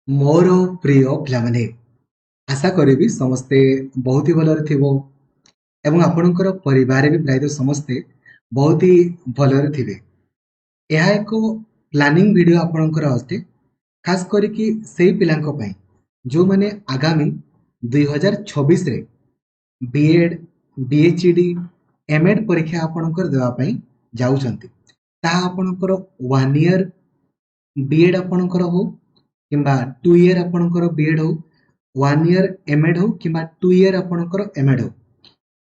मोर प्रिय पिलामाने आशा करी समस्ते बहुत ही भलरे थिबो एवं आपणकर परिवार भी प्रायतः समस्ते बहुत ही भलरे थिबे। यह एक प्लानिंग वीडियो आपणकर अटे खास करिकी सेही पिलांक पई जो माने आगामी 2026 रे बीएड बीएचडी एमएड परीक्षा आपणकर देवा पई जाउछंती। ताहा आपणकर 1 ईयर बीएड आपणकर हो किंबा 2 ईयर आपणकर बीएड हो 1 ईयर एमएड हो किंबा 2 ईयर आपणकर एमएड हो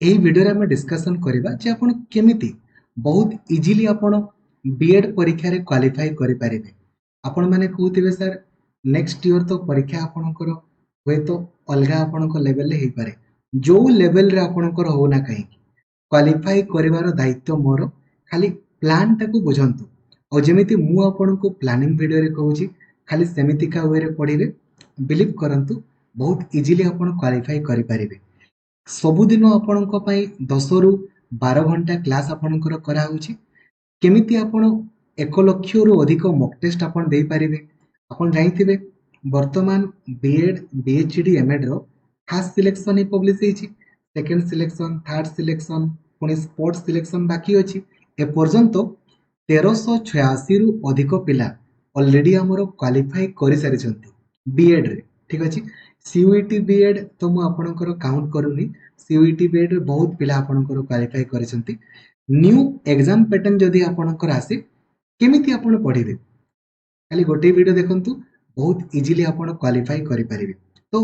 एही वीडियो रे हम डिस्कशन करिबा जे आपण केमिति बहुत इजीली आपण बीएड परीक्षा रे क्वालिफाई करि पारिबे। आपण माने कहउथिबे सर नेक्स्ट ईयर तो परीक्षा आपणकर होय तो अलगा आपणकर लेवल रे हेइ पारे जो लेवल रे आपणकर हो ना कहीं क्वालिफाई करिवार दायित्व मोर खाली प्लान टाकू बुझंतु और जेमिति मु आपनको प्लानिंग वीडियो रे कहूची खाली सेमितिका वे रे पढ़िले बिलीव करंतु बहुत इजीली आपण क्वालिफाई करि पारिबे। सबुदिन आपणक पई 10 रु 12 घंटा क्लास आपणकर करा होची केमिति आपण 1 लाख रु अधिक मॉक टेस्ट आपण देई पारिबे। आपण जानिथिबे वर्तमान बीएड बीएचडी एमएड रो फर्स्ट सिलेक्शन ही पब्लिश हेची सेकंड सिलेक्शन थर्ड सिलेक्शन पुनी स्पोर्ट्स सिलेक्शन बाकी अछि ए पर्यंत 1386 रु अधिक पिला ऑलरेडी हमरो क्वालिफाई करि सारिछंती बीएड रे। ठीक अछि सीयूईटी बीएड तो मु आपणकर काउंट करूनी सीयूईटी बीएड रे बहुत पिला आपणकर क्वालिफाई करिसंती। न्यू एग्जाम पैटर्न जदी आपणकर आसे केमिति आपण पढिबे खाली गोटे वीडियो देखंतु बहुत इजीली आपण क्वालिफाई करि परिबे। तो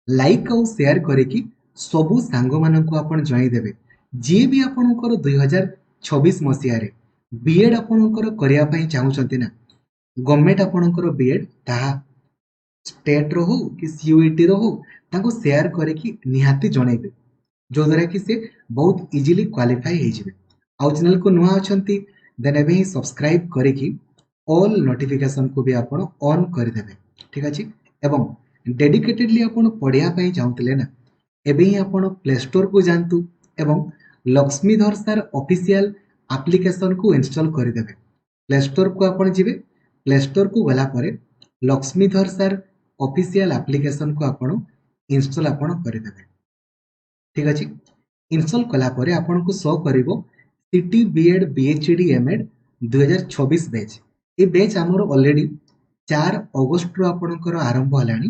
लाइक और शेयर करिकी सबु सांग माननकु आपण जणाई देबे जे भी आपणकर 2026 मसिया रे बीएड आपणकर करिया पई चाहुचंती ना गवर्नमेंट आपणकर बीएड ताहा स्टेट रो हो कि सीयूईटी रो हो ताको शेयर करके निहाती जणेबे जो द्वारा कि से बहुत इजीली क्वालिफाई हे जिवे। आउ चैनल को नुआ अछंती देन एबे ही सब्सक्राइब करके ऑल नोटिफिकेशन को भी आपण ऑन कर देबे। ठीक अछि एवं डेडिकेटेडली आपण पढिया पई चाहूतले ना एबे ही आपण प्ले स्टोर को जानतु एवं लक्ष्मीधर सर ऑफिशियल एप्लीकेशन को इंस्टॉल कर देबे। प्ले स्टोर को आपण जिवे प्ले स्टोर को गला परे लक्ष्मीधर सर ऑफिशियल एप्लीकेशन को आपण इंस्टॉल आपण कर देबे। ठीक अछि इंस्टॉल कला परे आपण को शो करिवो सिटी बीएड बीएचडी एमएड 2026 बैच ए बैच हमर ऑलरेडी 4 अगस्त रो आपणकर आरंभ हलानी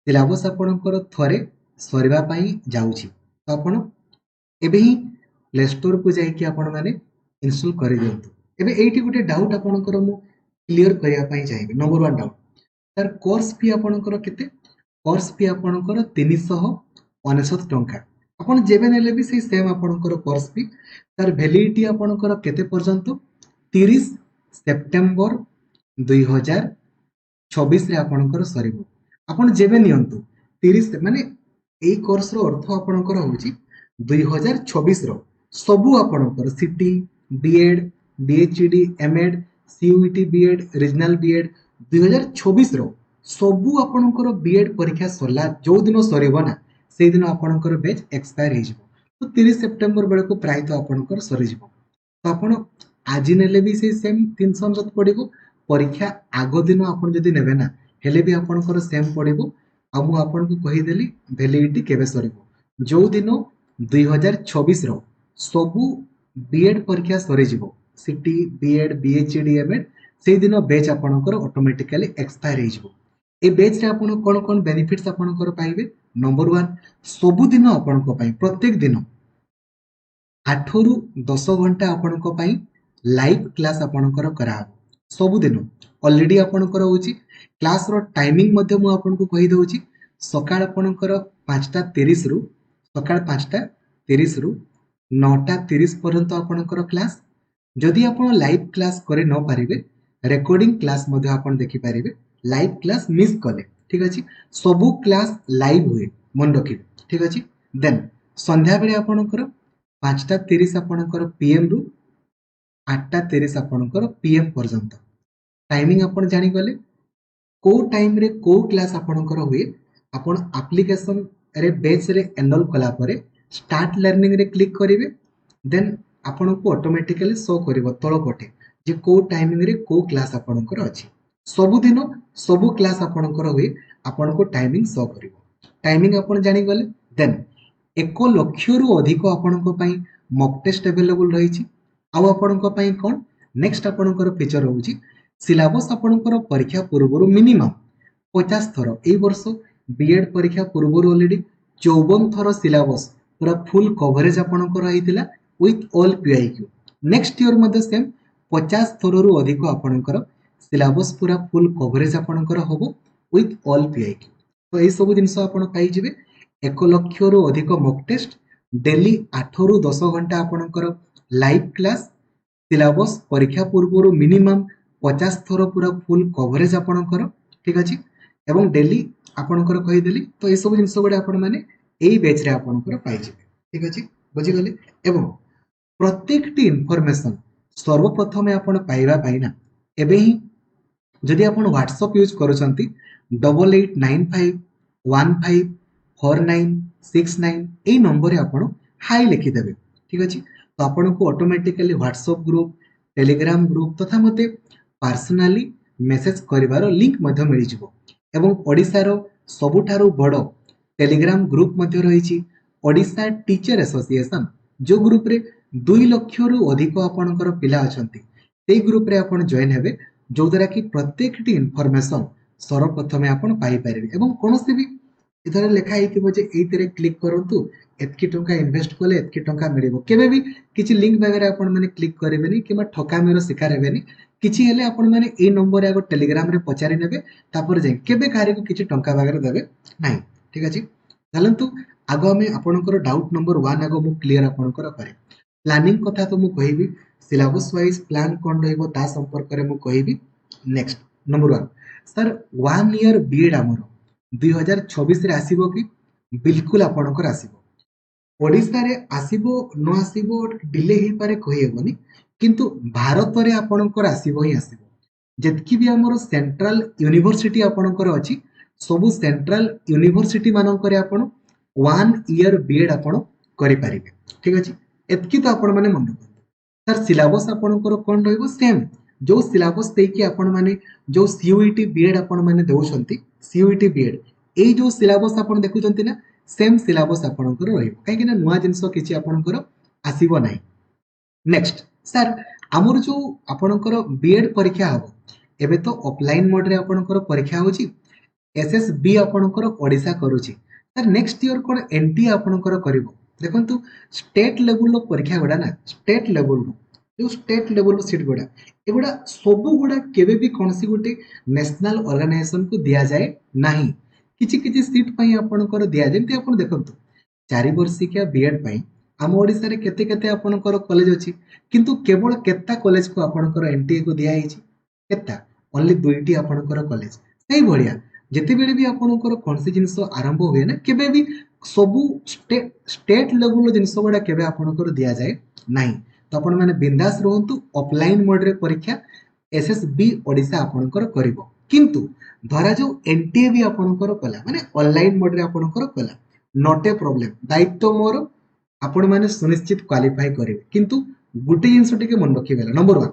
सिलेबस आपणकर थरे सरिबा पई जाउची तो आपण एबे ही प्ले स्टोर को जाई कि आपण माने इंस्टॉल करि दियंतु। एबे एठी गुटे डाउट आपणकर मु क्लियर करिया पई चाहिबे। Number 1 doubt sir course fee आपणकर केते कोर्स फी आपणकर 399 टंका आपण जेबे नेले भी से सेम आपणकर कोर्स फी तार वैलिडिटी आपणकर केते पर्यंत 30 सेप्टेम्बर 2026 रे आपणकर सरिबो आपण जेबे नियंतु 30 माने एई कोर्स रो अर्थ आपणकर होची 2026 रो सबु आपणकर सिटी बीएड बीएचडी MEd CUET BEd regional BEd 2026 रो सबु आपणकर बीएड परीक्षा सरला जो दिन सरिबो ना से दिन आपणकर बैच एक्सपायर हे जिवो तो 30 सेप्टेम्बर बेले को प्राय तो आपणकर सरि जिवो तो आपण आज नेले भी से सेम 300 पड़िबो परीक्षा आगो दिन आपण जदी नेबे ना हेले भी आपणकर सेम पड़िबो आ मु आपण को कहि देली वैलिडिटी केबे सरिबो जो दिन 2026 रो सबु बीएड परीक्षा सरि जिवो सिटी बीएड बीएचडी एमएड से दिन बैच आपणकर ऑटोमेटिकली एक्सपायर हे जिवो। ए बैच रे आपण कोन कोन बेनिफिट्स आपणकर पाइबे नंबर 1 सबु दिन आपणको पई प्रत्येक दिन 8 रु 10 घंटा आपणको पई लाइव क्लास आपणकर करा सबु दिन ऑलरेडी आपणकर होची क्लास रो टाइमिंग मध्ये मु आपणको कहि दउची सकाळ आपणकर 5:30 रु सकाळ 5:30 रु 9:30 पर्यंत आपणकर क्लास जदि आपण लाइव क्लास करे न पारिबे रेकॉर्डिंग क्लास मध्ये आपण देखि पारिबे लाइव क्लास मिस कले। ठीक अछि सबु क्लास लाइव हुए मन रखिबे। ठीक अछि देन संध्या बेले आपणकर 5:30 आपणकर पीएम रु 8:30 आपणकर पीएम पर्यंत टाइमिंग आपण जानि गले को टाइम रे को क्लास आपणकर हुए आपण एप्लीकेशन रे बैच रे एनरोल कला परे स्टार्ट लर्निंग रे क्लिक करिवे देन आपण को ऑटोमेटिकली शो करिवो तळ पटे जे को टाइमिंग रे को क्लास आपणकर अछि। सबुदिन सबु क्लास आपणकर हुए आपण को टाइमिंग शो कर टाइमिंग आपण जानीगले देन 1 लक्ष रु अधिक आपणको पई मॉक टेस्ट अवेलेबल रही आपणको पई कोन नेक्स्ट आपणकर फीचर होउची सिलेबस आपणकर परीक्षा पूर्व मिनिमम 50 थर ए वर्ष बीएड परीक्षा पूर्व ऑलरेडी 54 थर सिलेबस पूरा फुल कवरेज आपणकर रहितिला with all PIQ next year मध्ये सेम 50 थर रु अधिक आपणकर सिलेबस पूरा फुल कवरेज आपणकर होबो विथ ऑल पीआईक्यू तो ए सब जिंस आपण पाई जिवे 1 लक्ष रु अधिक मॉक टेस्ट डेली 8 रु 10 घंटा आपणकर लाइव क्लास सिलेबस परीक्षा पूर्व मिनिमम 50 थर पूरा फुल कवरेज आपणकर ठीक अछि एवं डेली आपणकर कहिदेली तो ए सब जिंस गुडे आपण माने एई बैच रे आपणकर पाई जिवे ठीक अछि बुझी गले एवं प्रत्येकटी इनफॉरमेशन सर्वप्रथमे आपण पाइबा पाइना एबे ही जदि आपण व्हाट्सएप यूज करूछंती 8895154969 ए नंबर आपण हाई लिखि देबे ठीक अछि तो आपण को automatically WhatsApp group Telegram group तथा मते पर्सनली मेसेज करिवार लिंक मध्ये मिलि जिवो एवं ओडिसा रो सबुठारु बडो टेलीग्राम ग्रुप मध्ये रहिछि ओडिसा टीचर एसोसिएशन जो ग्रुप रे 2 लक्ष रु अधिक आपणकर पिला अछंती ते ग्रुप रे आपण जॉइन हेबे जो द्वारा कि प्रत्येकटी इनफॉरमेशन सर्वप्रथमे आपण पाई परिबे एवं कोनोसी भी इधर लिखा हिथिबो जे एइतरे क्लिक करंतु एतकी टंका इन्वेस्ट कले एतकी टंका मिलिबो केबे भी किछि लिंक वगैरह आपण माने क्लिक करिबेनी किबा ठकामीर शिकार हेबेनी किछि हेले आपण माने ए नंबर आगो टेलीग्राम रे पचारि नेबे तापर जे केबे कारी को किछि टंका वगैरह देबे नाही ठीक अछि चलंतु आगो हमें आपणकर डाउट नंबर 1 आगो मु क्लियर आपणकर करे प्लानिंग कथा तो मु कहिबी सिलेबस वाइज प्लान कोन रहइबो ता संपर्क रे मु कहिबी next number 1 sir 1 year BEd हमरो 2026 रे आसीबो कि बिल्कुल आपणकर आसीबो ओडिसा रे आसीबो न आसीबो डिले ही पारे कहिबोनी किंतु भारत रे आपणकर आसीबो ही आसीबो जेतकी भी हमरो सेंट्रल यूनिवर्सिटी आपणकर अछि सबु सेंट्रल यूनिवर्सिटी मानकर आपण 1 ईयर बीएड आपण करि परिबे ठीक अछि एतकी तो आपण माने मन सर सिलेबस आपणकर कोन रहइबो सेम जो सिलेबस देकी आपण माने जो सीयूईटी बीएड आपण माने देउछंती सीयूईटी बीएड ए जो सिलेबस आपण देखुचंती ना सेम सिलेबस आपणकर रहइबो काहे कि ना नुवा जिंस किछि आपणकर आसीबो नाही नेक्स्ट सर हमर जो आपणकर बीएड परीक्षा हबो एबे तो ऑफलाइन मोड रे आपणकर परीक्षा होची एसएसबी आपणकर ओडिसा करूची सर नेक्स्ट ईयर कोन एनटी आपणकर करिवो देखंतु स्टेट लेवल रो परीक्षा गुडा ना स्टेट लेवल रो जो स्टेट लेवल रो सीट गुडा एगुडा सब गुडा केबे भी कोनसी गुटे नेशनल ऑर्गेनाइजेशन को दिया जाए नाही किछि किछि सीट पई आपणकर दिया जेंति आपण देखंतु 4 वर्षिका बीएड पई आम ओडिसा रे केते केते आपणकर कॉलेज अछि किंतु केवल केत्ता कॉलेज को आपणकर एनटीए को दिया हिची केत्ता ओनली दुईटी आपणकर कॉलेज सही भलिया जेते बेले भी आपणकर कोनसी जिंस आरंभ होय ना केबे भी सबु स्टेट लेवल जिंस गुडा केबे आपणकर दिया जाए नाही तो आपण माने बिंदास रहंतु ऑफलाइन मोड रे परीक्षा एसएसबी ओडिसा आपणकर करिवो किंतु धरा जो एनटीए भी आपणकर कला माने ऑनलाइन मोड रे आपणकर कला नॉट ए प्रॉब्लम दायित्व मोर आपण माने सुनिश्चित क्वालिफाई करिवे किंतु गुटे जिंस टिके मन रखिबेला नंबर 1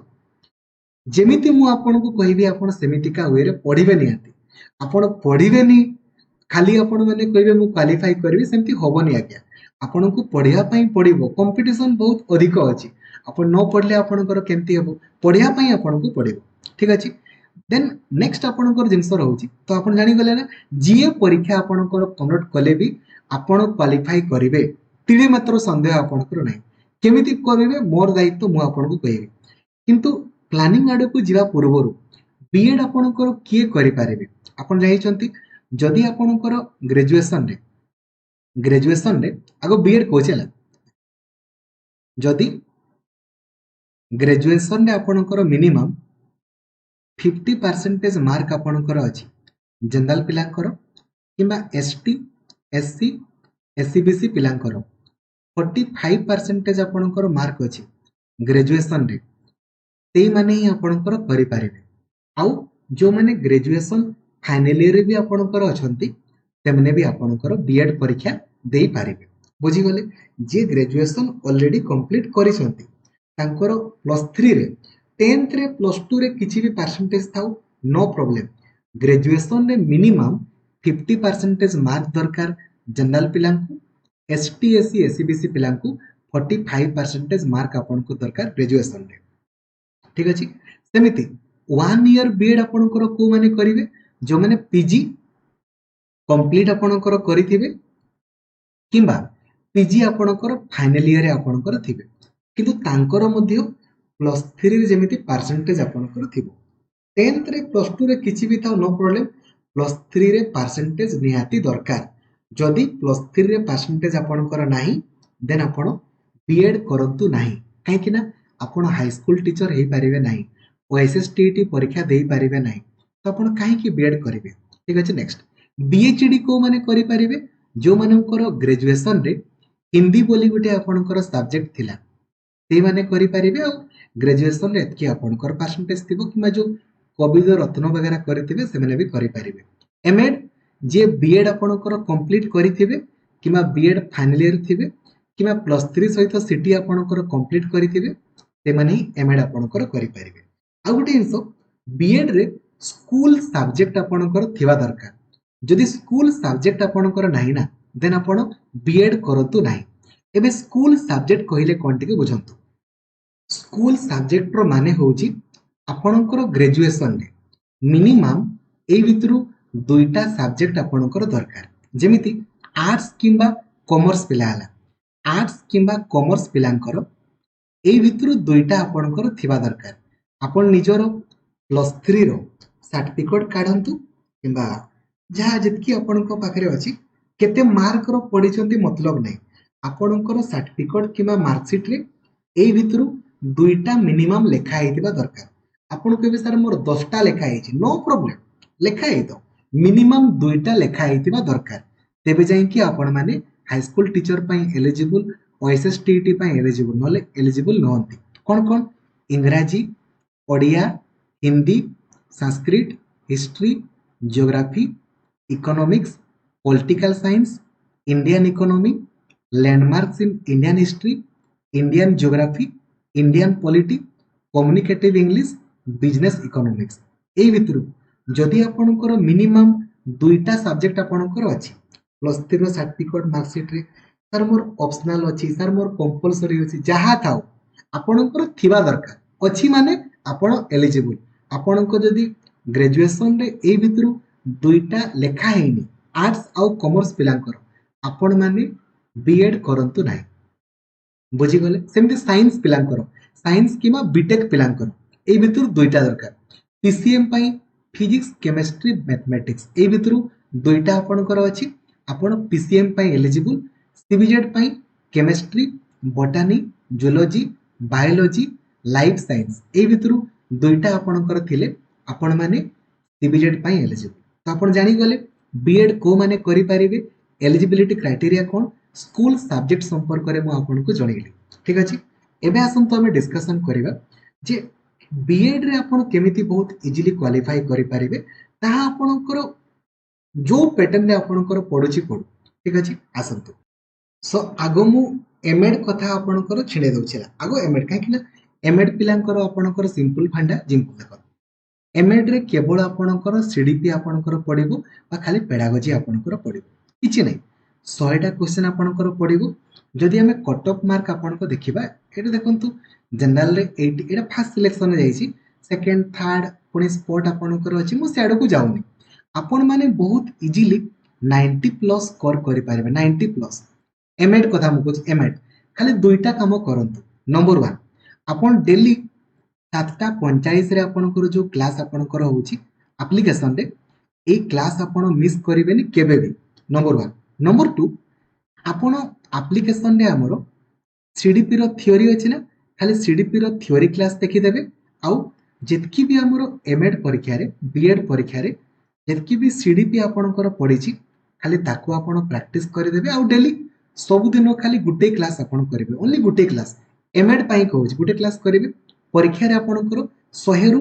जेमिति मु आपण को कहिबी आपण सेमितिका वे रे पढिबे निहाती आपण पढिबेनी खाली आपण माने कहिबे मु क्वालिफाई करबी सेमति होबनी आज्ञा आपण को पढिया पई पढिबो कंपटीशन बहुत अधिक अछि आपण न पढले आपणकर केमति हेबो पढिया पई आपण को पढिबो ठीक अछि देन नेक्स्ट आपणकर जिंस रहउची तो आपण जानि गले ना जीए परीक्षा आपणकर कंडक्ट कले भी आपण क्वालिफाई करिवे तिळे मात्र संदेह आपणकर नै केमिति करिवे मोर दायित्व मु आपण को कहिबी किंतु प्लानिंग आडे को जिवा पूर्वरु बीएड आपणकर किए करि पारिबे आपण जाइछंती जदि आपणकर ग्रेजुएशन रे आगो बीएड कोचेला जदि ग्रेजुएशन रे आपणकर मिनिमम 50% मार्क आपणकर अछि जनरल पिलांकर किबा एसटी एससी एससीबीसी पिलांकर 45% आपणकर मार्क अछि ग्रेजुएशन रे ते माने ही आपणकर करि पारिबे आउ जो माने ग्रेजुएशन फाइनल ईयर रे भी आपणकर अछंती तेमने भी आपणकर बीएड परीक्षा देई पारिबे बुझी गले जे ग्रेजुएशन ऑलरेडी कंप्लीट करिसंती तांकर +3 रे 10th रे +2 रे किछि भी परसेंटेज थाउ नो प्रॉब्लम ग्रेजुएशन रे मिनिमम 50% मार्क दरकार जनरल पिला एसटी एससी एससीबीसी पिला 45% मार्क आपन को दरकार ग्रेजुएशन रे ठीक अछि सेमिति 1 ईयर बीएड आपनकर को माने करिवे जो माने पीजी कंप्लीट आपनकर करिथिबे किंबा पीजी आपनकर फाइनल ईयर रे आपनकर थिबे किंतु तांकर मध्य प्लस 3 रे जेमिति परसेंटेज आपनकर थिबो 10th रे प्लस 2 रे किछि भी था नो प्रॉब्लम प्लस 3 रे परसेंटेज निहाती दरकार जदि प्लस 3 रे परसेंटेज आपनकर नाही देन आपण बीएड करंतु नाही काहे कि ना आपण हाई स्कूल टीचर हे पारिबे नाही ओएसएस टीटी परीक्षा देई पारिबे नाही तो आपण काहे कि बीएड करिवे ठीक अछि नेक्स्ट बीएचडी को माने करि पारिबे जो मानकर ग्रेजुएशन रे हिंदी बोली गुटे आपनकर सब्जेक्ट थिला से माने करि पारिबे और ग्रेजुएशन रे एतकी आपनकर परसेंटेज थिबो किमा जो कविद रत्न वगैरह करथिबे से माने भी करि पारिबे एमएड जे बीएड आपनकर कंप्लीट करिथिबे किमा बीएड फाइनल ईयर थिबे किमा प्लस 3 सहित सिटी आपनकर कंप्लीट करिथिबे से माने ही एमएड आपनकर करि पारिबे आ गुटे इंसो बीएड रे स्कूल सब्जेक्ट आपनकर थिबा दरकार जदि स्कूल सब्जेक्ट आपनकर नाही ना देन आपण बीएड करंतु नाही एबे स्कूल सब्जेक्ट कहिले कोन टिके बुझंतु स्कूल सब्जेक्ट रो माने होउची आपनकर ग्रेजुएशन रे मिनिमम ए भितरु दुईटा सब्जेक्ट आपनकर दरकार जेमिति आर्ट्स किंबा कॉमर्स पिला हला आर्ट्स किंबा कॉमर्स पिलांकर ए भितरु दुईटा आपनकर थिबा दरकार आपण निजरो प्लस 3 रो सर्टिफिकेट काढंतु किंबा जहाँ जितकी आपनको पाखरे अछि केते मार्क रो पढिचंती मतलब नै आपनकर सर्टिफिकेट किंबा मार्कशीट रे ए भितरु दुईटा मिनिमम लेखा हेतिबा दरकार आपण कहबे सर मोर 10टा लेखा हेछि नो प्रॉब्लम लेखा हे तो मिनिमम दुईटा लेखा हेतिबा दरकार तेबे जाय कि आपण माने हाई स्कूल टीचर पई एलिजिबल ओएसएस टीटी पई एलिजिबल नले एलिजिबल नहंती कोन कोन इंग्रजी Odia Hindi Sanskrit history geography economics political science Indian economy landmarks in Indian history Indian geography Indian polity communicative English business economics ए भितरु जदि आपनकर मिनिमम दुईटा सब्जेक्ट आपनकर अछि प्लस 3 रो सर्टिफिकेट मार्कशीट रे सर मोर ऑप्शनल अछि सर मोर कंपलसरी अछि जहा थाओ आपनकर थिबा दरकार अछि माने आपण एलिजिबल आपनको जदि ग्रेजुएशन रे ए भितरु दुईटा लेखा हेनी आर्ट्स आउ कॉमर्स पिलांकर आपण माने बीएड करंतु नाही बुझी गले सेमति साइंस पिलांकर साइंस किमा बीटेक पिलांकर ए भितरु दुईटा दरकार पीसीएम पई फिजिक्स केमिस्ट्री मैथमेटिक्स ए भितरु दुईटा आपणकर अछि आपण पीसीएम पई एलिजिबल सीबीजेड पई chemistry botany zoology biology life science ए भितरु दुईटा आपणकर थिले आपण माने सीबीजेड पई एलिजिबल तो आपण जानि गले बीएड को माने करि परिबे एलिजिबिलिटी क्राइटेरिया कोन स्कूल सब्जेक्ट संपर्क रे मु आपन को जणैली ठीक अछि एबे आसंतो हमें डिस्कशन करिबा जे बीएड रे आपण केमिति बहुत इजीली क्वालिफाई करि परिबे ताहा आपनकर जो पैटर्न रे आपनकर पडुची पडु ठीक अछि आसंतो सो आगो मु एमएड कथा आपनकर छिडे दउछला आगो एमएड काहे कि ना एमएड पिलांकर आपनकर सिंपल फंडा जिंपल देखो एमएड रे केवल आपनकर सीडीपी आपनकर पडिबो बा खाली पेडागोजी आपनकर पडिबो किछि नै 100टा क्वेश्चन आपनकर पडिबो जदि हमें कट ऑफ मार्क आपनको देखिबा एटा देखंतु जनरल रे 80 एटा फर्स्ट सिलेक्शन रे जाईची सेकंड थर्ड पुनी स्पॉट आपनकर अछि मु सेड को जाउनी आपन माने बहुत इजीली 90 प्लस स्कोर करि पारिबे 90 प्लस एमएड कथा मु कहू एमएड खाली दुईटा काम करंतु नंबर 1 आपन डेली 7:45 रे आपनकर जो क्लास आपनकर होउची एप्लीकेशन रे ए क्लास आपन मिस करिवेनी केबे भी नंबर 1 नंबर 2 आपन एप्लीकेशन रे हमरो सीडीपी रो थ्योरी अछि ना खाली सीडीपी रो थ्योरी क्लास देखि देबे आउ जेतकी भी हमरो एमएड परीक्षा रे बीएड परीक्षा रे जेतकी भी सीडीपी आपनकर पढिची खाली ताको आपन प्रैक्टिस करि देबे आउ डेली सब दिन खाली गुटे क्लास आपन करिवे ओनली गुटे क्लास एमएड पई कहूची गुटे क्लास करिवे परीक्षा रे आपनकर 100 रु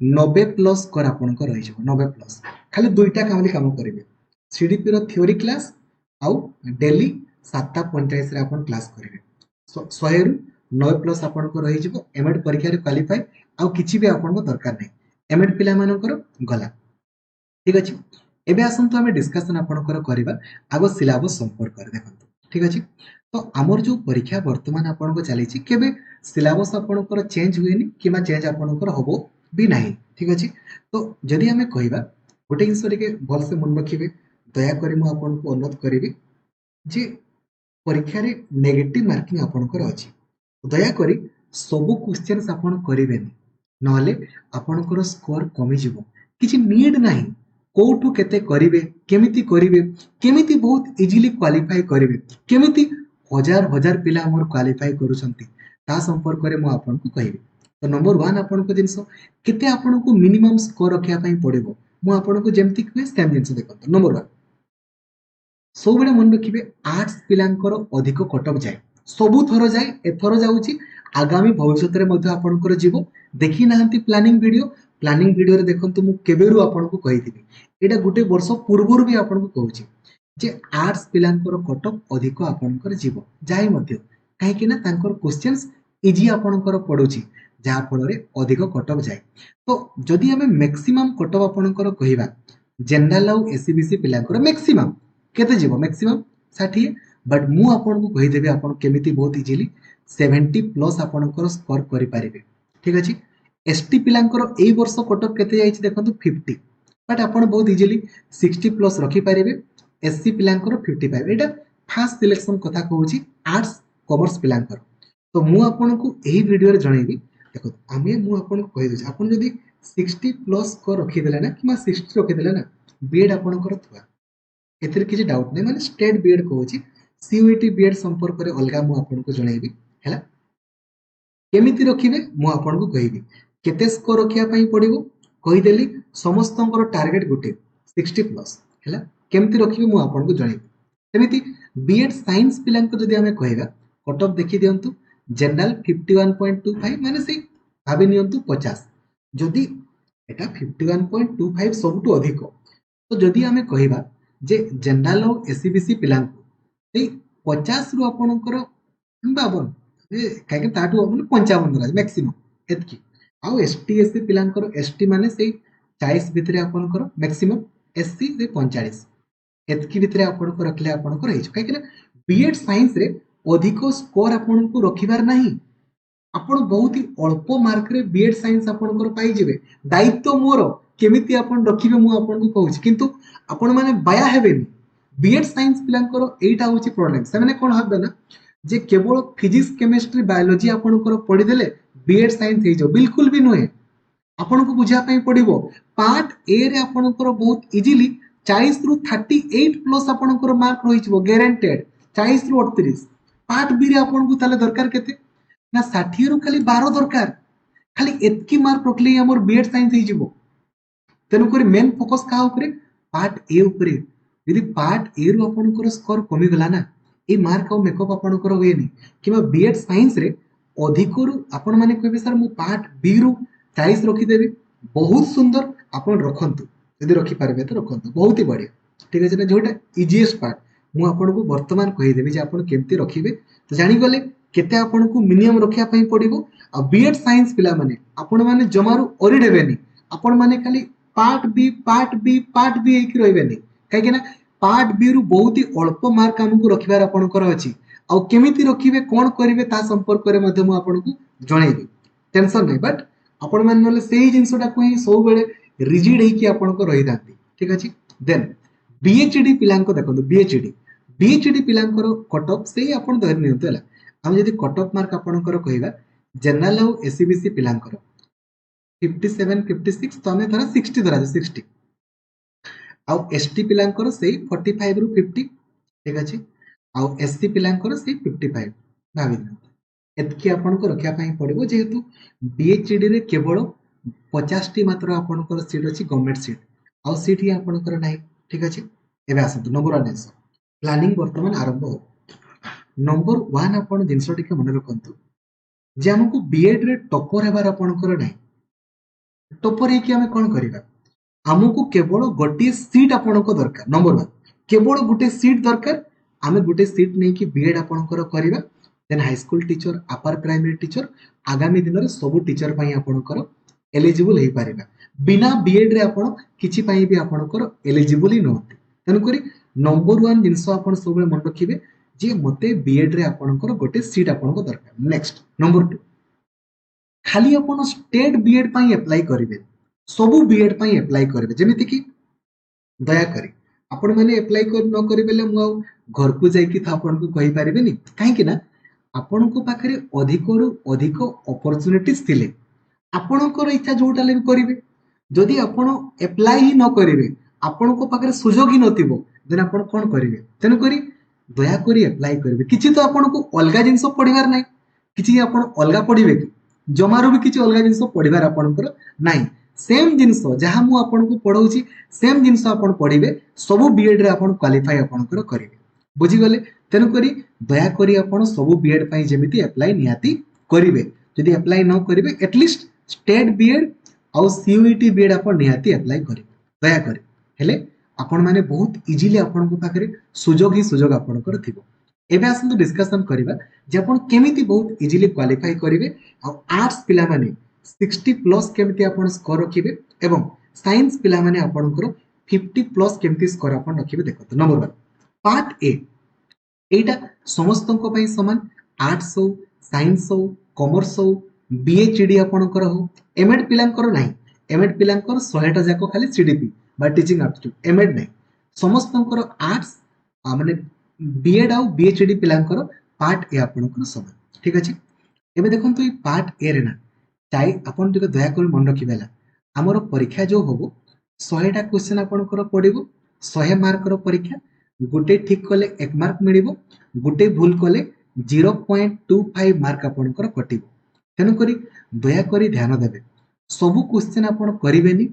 90 प्लस कर आपनकर रहि जबो 90 प्लस खाली दुईटा काम करिवे सीडीपी रो थ्योरी क्लास आउ डेली 7:45 रे आपन क्लास करिवे 100 रु 90 प्लस आपन को रहि जबो एमएड परीक्षा रे क्वालीफाई आउ किछि भी आपन को दरकार नै एमएड पिला मानकर गला ठीक अछि एबे आसंतु हमें डिस्कशन आपनकर करबा आगो सिलेबस संपर्क कर देखंतु ठीक अछि तो हमर जो परीक्षा वर्तमान आपनको चली छी केबे सिलेबस आपनकर चेंज हुएनी किमा चेंज आपनकर होबो भी नाही ठीक अछि तो जदि हमें कहबा गोटे जिंस टिके भल से मन रखिबे दया करी मु आपनको अनुरोध करिबी जे परीक्षा रे नेगेटिव मार्किंग आपनकर अछि दयाकोरी सबु क्वेश्चंस आपण करेबेनी नहले आपणकर स्कोर कमी जिवो किछि नीड नाही कोठु केते करिवे केमिति बहुत इजीली क्वालिफाई करिवे केमिति हजार हजार पिला हमर क्वालिफाई करूछंती ता संपर्क रे मु आपनको कहिबी तो नंबर 1 आपनको जिंस केते आपनको मिनिमम स्कोर रखिया पई पड़िबो मु आपनको जेमति कहे सेम जिंस देखंतो नंबर 1 सबुबेले मन रखिबे आर्ट्स पिलांकर अधिक कटअप जाए सबु थरो जाए एथरो जाउची आगामी भविष्य में आपंकर जीव देखी ना प्लानिंग वीडियो रे देखंतु मु केबेरु आपनको कहिथिबी एटा गुटे वर्ष पूर्वरु भी आपनको कहूची जे आर्ट्स पिलांकर कटअप अधिक आपनकर जीव जाय मध्य काहे कि ना तांकर क्वेश्चंस इजी आपनकर पडुची जहा फल रे अधिक कटअप जाए तो जदि हमें मैक्सिमम कटअप आपनकर कहिबा जनरल और एससीबीसी पिलांकर मैक्सिमम केते जीव मैक्सिमम 60 बट मु आपनको कहिदेबी आपन केमिति बहुत इजीली 70 प्लस आपनकर स्कोर करि पारिबे ठीक अछि एसटी पिलांकर एई वर्ष कटअप केते जाईछि देखंतु 50 बट आपन बहुत इजीली 60 प्लस रखि पारिबे एससी पिलांकर 55 एटा फास्ट सिलेक्शन कथा कहूछि आर्ट्स कॉमर्स पिलांकर तो मु आपनको एही वीडियो रे जणैबी देखो आमे मु आपनको कहि देछि आपन जदी 60 प्लस स्कोर रखि देला ना किमा 60 रखि देला ना बीएड आपनकर थुआ एथिर किछि डाउट नै माने स्टेट बीएड कहूछि सीयूईटी बीएड संपर्क रे अलगा मु आपनको जणैबी हैला केमिति रखिबे मु आपनको कहिबी केते स्कोर रखिया पई पड़िबो कहि देली समस्तंकर टार्गेट गुटे 60 प्लस हैला केमिति रखिबे मु आपनको जणैबी सेमिति बीएड साइंस पिलांको जदि हमें कहबा कट ऑफ देखि दियंतु जनरल 51.25 माने से भाबि नियंतु 50 जदि एटा 51.25 सबटु अधिक तो जदि हमें कहबा जे जनरल और एससीबीसी पिलांको 50 रु आपनकर 52 काहे ताटू अपन 55 धरा मैक्सिमम एतकी आ एसटी एससी पिलांकर एसटी माने से 40 भितरे आपनकर मैक्सिमम एससी से 45 एतकी भितरे आपनको रखले आपनको रहि काहे कि ना बीएड साइंस रे अधिक स्कोर आपनको रखिबार नाही आपण बहुत ही अल्प मार्क रे बीएड साइंस आपनकर पाई जिवे दायित्व मोर केमिति आपण रखिबे मु आपनको कहूछि किंतु आपण माने बाया हेबेनी बीएड साइंस पिलांकर एटा होछि प्रॉब्लम से माने कोन हबे ना जे केवल फिजिक्स केमिस्ट्री बायोलॉजी आपनकर पढि देले बीएड साइंस हे जो बिल्कुल भी नहे आपनको बुझा पई पडिबो पार्ट ए रे आपनकर बहुत इजीली 40 रु 38 प्लस आपनकर मार्क रहि जबो गारंटेड 40 रु 38 पार्ट बी रे आपनको ताले दरकार केते ना 60 रु खाली 12 दरकार खाली एतकी मार्क रखले हमर बीएड साइंस हे जबो तेनु करी मेन फोकस का ऊपर पार्ट ए ऊपर यदि पार्ट ए रु आपनकर स्कोर कमी गला ना ए मार्क और मेकअप आपनकर होएनी किबा बीएड साइंस रे अधिक रु आपण माने कहबे सर मु पार्ट बी रु 40 रखि देबी बहुत सुंदर आपण रखंतु यदि रखि पारबे तो रखंतु बहुत ही बढ़िया ठीक है जोटा इजीएस्ट पार्ट मु आपनको वर्तमान कहि देबी जे आपण केमती रखिबे तो जानि गले केते आपनको मिनिमम रखिया पई पड़िबो आ बीएड साइंस पिला माने आपण माने जमारू ओरी देबेनी आपण माने खाली पार्ट बी एक रहिबेनी काहे कि ना पार्ट बी रु बहुत ही अल्प मार्क हमकु रखिबार आपनकर अछि आ केमिति रखिबे कोन करिवे ता संपर्क रे मध्य मु आपनको जणैबी टेंशन नै बट आपण मान नले सेही जिंसटा को ही सब बेले रिजिड हे कि आपनको रहि दांती ठीक अछि देन बीएचडी पिलांको देखंतु बीएचडी पिलांकर कट ऑफ सेही आपण धरि नियंतु हला हम जदि कट ऑफ मार्क आपनकर कहिबा जनरल और एससीबीसी पिलांकर 57 56 तो हमें धरा 60 धरा 60 आउ एसटी पिलांकर से 45 रु 50 ठीक अछि आउ एससी पिलांकर से 55 भाबी एतकी आपनको रखिया पई पड़िबो जेहेतु बीएचडी रे केवल 50 टी मात्र आपनकर सीट अछि गवर्नमेंट सीट आउ सीट ही आपनकर नाही ठीक अछि एबे आसंतु नंबर 1 आंसर प्लानिंग वर्तमान आरंभ हो नंबर 1 आपन जिंसो टिके मन रखंतु जे हमकु बीएड रे टॉपर हेबार आपनकर नाही टॉपर हे कि हमें कोन करिबा हमकु केवल गोटे सीट आपनको दरकार नंबर 1 केवल गोटे सीट दरकार आमे गोटे सीट नै कि बीएड आपनकर करिबा then high school teacher upper primary teacher आगामी दिन रे सब टीचर पई आपनकर एलिजिबल हे पारिबा बिना बीएड रे आपण किछि पई भी आपणकर एलिजिबल ही नहोते तेनु करी नंबर 1 जिंस आपण सब मन रखिबे जे मते बीएड रे आपणकर गोटे सीट आपणको दरकार नेक्स्ट नंबर 2 खाली आपण स्टेट बीएड पई अप्लाई करिवे सब बीएड पई अप्लाई करिवे जेमिति कि दया करी आपण माने अप्लाई कर न करि बेले मु घर को जाई कि आपण को कहि परिबे नि काहे कि ना आपण को पाखरे अधिक रु अधिक अपॉर्चुनिटीज थिले आपणकर इच्छा जोटा ले करिवे जदि आपण अप्लाई ही न करिवे आपण को पाखरे सुजोग ही नथिबो देन आपण कोन करिवे तेनु करी दया करी अप्लाई करिवे किछि तो आपण को अलगा जिंस पढिबार नै किछि आपण अलगा पढिबे कि जमारो भी किछि अलगा जिंस पढिबार आपणकर नै सेम जिंस जहाँ मु आपण को पढौछि सेम जिंस आपण पढिबे सब बीएड रे आपण क्वालिफाई आपणकर करिवे बुझी गले तेनु करी दया करी आपण सब बीएड पई जेमिति अप्लाई नियाती करिवे जदि अप्लाई न करिवे एटलिस्ट स्टेट बीएड आउ सीयूईटी बीएड आपण नियाती अप्लाई करिवे दया करी हेले आपण माने बहुत इजीली आपण को पाखरे सुजोग ही सुजोग आपणकर थिबो एबे आसंतु डिस्कशन करिबा जे आपण केमिति बहुत इजीली क्वालिफाई करिवे आ आर्ट्स पिला माने 60 प्लस केमिति आपण स्कोर रखिबे एवं साइंस पिला माने आपणकर 50 प्लस केमिति स्कोर आपण रखिबे देखत नंबर 1 पार्ट ए एटा समस्तनको पई समान आर्ट्स हो साइंस हो कॉमर्स हो बीएचडी आपणकर हो एमएड पिलांकर नाही एमएड पिलांकर 100 टा जाको खाली सीडीपी बा टीचिंग एप्टीट्यूड एमएड नाही समस्तଙ୍କର आर्ट्स माने बीएड आ बीएचडी पिलांकर पार्ट ए आपणकर समान ठीक अछि एबे देखंतु ई पार्ट ए रे ना ताई आपण टिके दया कर मन रखिबेला हमर परीक्षा जो होबो 100 टा क्वेश्चन आपणकर पडिबो 100 मार्क रो परीक्षा गोटे ठीक कले 1 मार्क मिलिबो गोटे भूल कले 0.25 मार्क आपणकर कटिबो तेनु करी दया करी ध्यान देबे सब क्वेश्चन आपण करिवेनी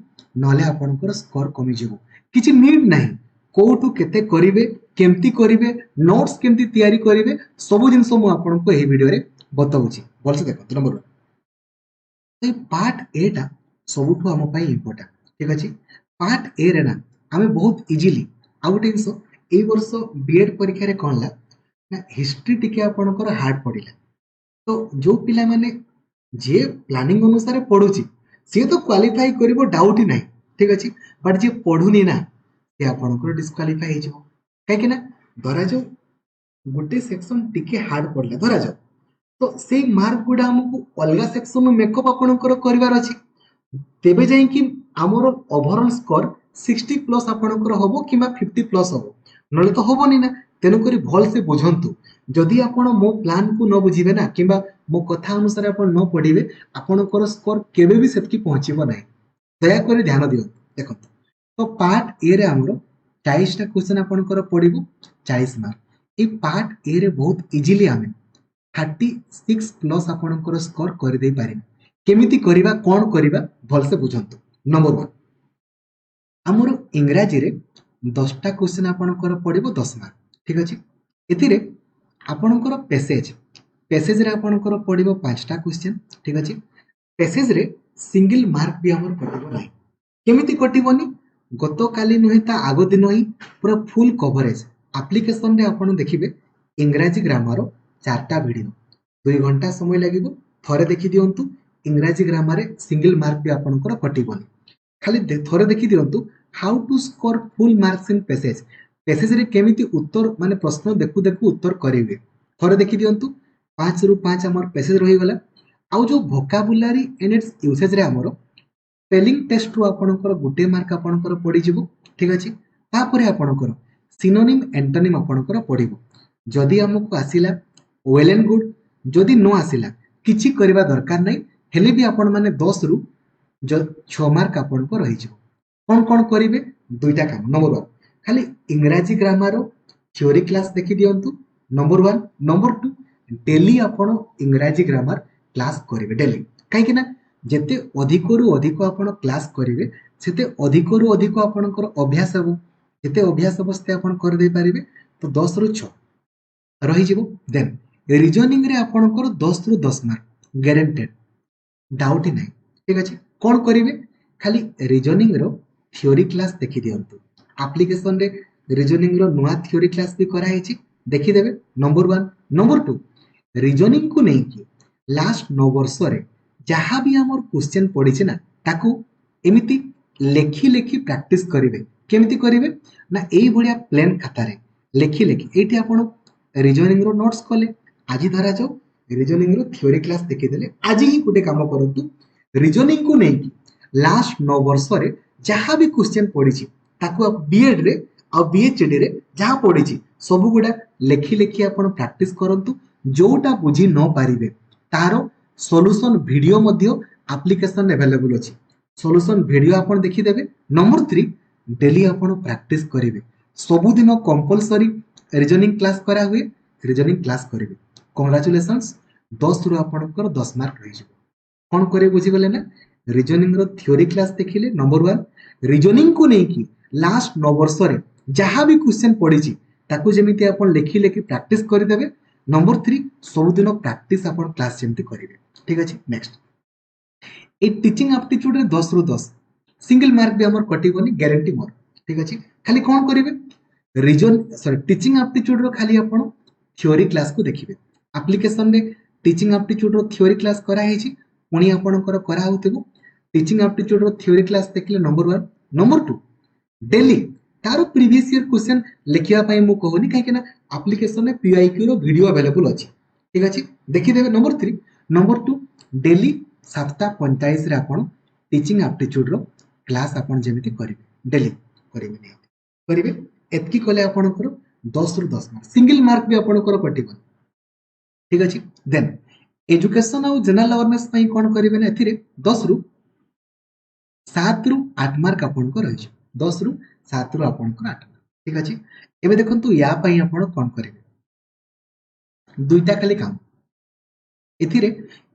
नले आपणकर स्कोर कमी जिवो किछि नीड नाही कोठु केते करिवे केमती करिवे नोट्स केमती तयारी करिवे सब जिंस मु आपणको एही वीडियो रे बताउछि बोलसे देखो नंबर 1 ए पार्ट ए टा सबुठु हम पई इंपोर्टेंट ठीक अछि पार्ट ए रे ना हमें बहुत इजीली आ गोटे जिंस ए वर्ष बीएड परीक्षा रे कोन ला ना हिस्ट्री टिके आपणकर हार्ड पडिला तो जो पिला माने जे प्लानिंग अनुसार पढुची से तो क्वालिफाई करिवो डाउट ही नाही ठीक अछि बट जे पढुनी ना से आपणकर डिस्क्वालिफाई हे जिवो काहे कि ना धरा जो गोटे सेक्शन टिके हार्ड पडला धरा जो तो से मार्क गुडा हमकु अलगा सेक्शन मेकअप आपणकर करिवार अछि तेबे जाई कि हमर ओवरऑल स्कोर 60 प्लस आपणकर होबो किबा 50 प्लस होबो नले तो होबोनी ना तेनु करी भल से बुझंतु जदि आपण मो प्लान को न बुझिबे ना किबा मो कथा अनुसार आपण न पढिबे आपणकर स्कोर केबे भी सेतकी पहुंचीबो नाही दया करी ध्यान दियो देखो तो पार्ट ए रे हमरो 40 टा क्वेश्चन आपणकर पढिबो 40 मार्क ए पार्ट ए रे बहुत इजीली हमें 36 प्लस आपणकर स्कोर कर दे पारे केमिति करिबा कोन करिबा भल से बुझंतु नंबर 1 हमरो इंग्रजी रे 10 टा क्वेश्चन आपणकर पढिबो 10 मार्क ठीक अछि एथिरे आपणकर पैसेज रे आपणकर पढिबो 5 टा क्वेश्चन ठीक अछि पैसेज रे सिंगल मार्क भी हमर कटिबो नाही केमिति कटिबोनी गतो काली नहे ता आगो दिन ही पूरा फुल कवरेज एप्लीकेशन रे आपण देखिबे इंग्रजी ग्रामर 4 टा वीडियो 2 घंटा समय लागिबो थरे देखि दियंतु इंग्रजी ग्रामर रे सिंगल मार्क भी आपणकर कटिबोनी खाली थरे देखि दियंतु how to score full marks in passage रे केमिति उत्तर माने प्रश्न देखु देखु उत्तर करिवे थरे देखि दियंतु 5 रु 5 हमर पैसेज रहि गला आउ जो वोकाबुलरी एंड इट्स यूसेज रे हमर स्पेलिंग टेस्ट रु आपणकर गुटे मार्क आपणकर पडी जिवो ठीक अछि तापरे आपणकर सिनोनिम एंटोनिम आपणकर पडिबो जदि हमकु आसिला वेल एंड गुड जदि नो आसिला किछि करबा दरकार नै हेले भी आपण माने 10 रु 6 मार्क आपणकर रहि जिवो कोन कोन करिवे दुईटा काम नंबर 1 खाली इंग्रजी ग्रामर थ्योरी क्लास देखि दियंतु नंबर 1 नंबर 2 डेली आपण इंग्रजी ग्रामर क्लास करिवे डेली काहे कि ना जेते अधिक रु अधिक आपण क्लास करिवे सेते अधिक रु अधिक आपणकर अभ्यास हबो जेते अभ्यास अवस्था आपण कर दे पारिबे तो 10 रु 6 रहि जिवो देन रीजनिंग रे आपणकर 10 रु 10 मार्क गारंटेड डाउट ही नाही ठीक अछि कोन करिवे खाली रीजनिंग रो थ्योरी क्लास देखि दियंतु एप्लीकेशन रे रीजनिंग रो नुआ थ्योरी क्लास भी करा हेछि देखि देबे नंबर 1 नंबर 2 रीजनिंग को नै कि लास्ट 9 वर्ष रे जहाँ भी हमर क्वेश्चन पड़ी ना ताकू एमिति लेखि लेखि प्रैक्टिस करिवे केमिति करिवे ना एई भलिया प्लेन खाता रे लेखि लेखि एठी आपण रीजनिंग रो नोट्स कले आज धरा जाऊ रीजनिंग रो थ्योरी क्लास देखि देले आज ही गुटे काम करंतु रीजनिंग को नै कि लास्ट 9 वर्ष रे जहाँ भी क्वेश्चन पड़ी ताकू आप बीएड रे आ बीएचडी रे जहाँ पड़ी सब गुड़ा लेखि लेखि आपण प्रैक्टिस करंतु जोटा बुझी न पारिबे तारो सॉल्यूशन वीडियो मध्ये एप्लीकेशन अवेलेबल अछि सॉल्यूशन वीडियो आपण देखि देबे नंबर 3 डेली आपण प्रैक्टिस करिवे सबुदिन कंपलसरी रीजनिंग क्लास करा हुए रीजनिंग क्लास करिवे कांग्रेचुलेशंस 10 रु आपनकर 10 मार्क रहि जिवो कोन करे बुझी गले ना रीजनिंग रो थ्योरी क्लास देखिले नंबर 1 रीजनिंग को नै कि लास्ट 9 वर्ष रे जहाँ भी क्वेश्चन पड़ी ताकू जेमिति आपण लेखि लेखि प्रैक्टिस करि देबे नंबर 3 सबुदिन प्रैक्टिस आपण क्लास जेमिति करिवे ठीक अछि नेक्स्ट ए टीचिंग एप्टीट्यूड रे 10 रु 10 सिंगल मार्क भी हमर कटिबोनी गारंटी मोर ठीक अछि खाली कोन करिवे रीजन सॉरी टीचिंग एप्टीट्यूड रो खाली आपण थ्योरी क्लास को देखिबे एप्लीकेशन रे टीचिंग एप्टीट्यूड रो थ्योरी क्लास करा हेछि पुणी आपणकर करा होतिबो टीचिंग एप्टीट्यूड रो थ्योरी क्लास देखले नंबर 1 नंबर 2 डेली तारो प्रीवियस ईयर क्वेश्चन लिखिया पई मु कहूनी काहे ना एप्लीकेशन रे पीआईक्यू रो वीडियो अवेलेबल अछि ठीक अछि देखि देबे नंबर 3 नंबर 2 डेली 7:45 रे आपण टीचिंग एप्टीट्यूड रो क्लास आपण जेमिति करिवे डेली करिवे नै करिवे एतकी कले आपणकर 10 रु 10 मार्क सिंगल मार्क भी आपणकर कटिबो ठीक अछि देन एजुकेशन और जनरल अवेयरनेस पई कोन करिवे ना एथिरे 10 रु 7 रु 8 मार्क आपणकर रहि 10 रु 7 रु आपणकर 8 ठीक अछि एबे देखंतु या पई आपण कोन करिवे दुईटा खाली काम एथिरे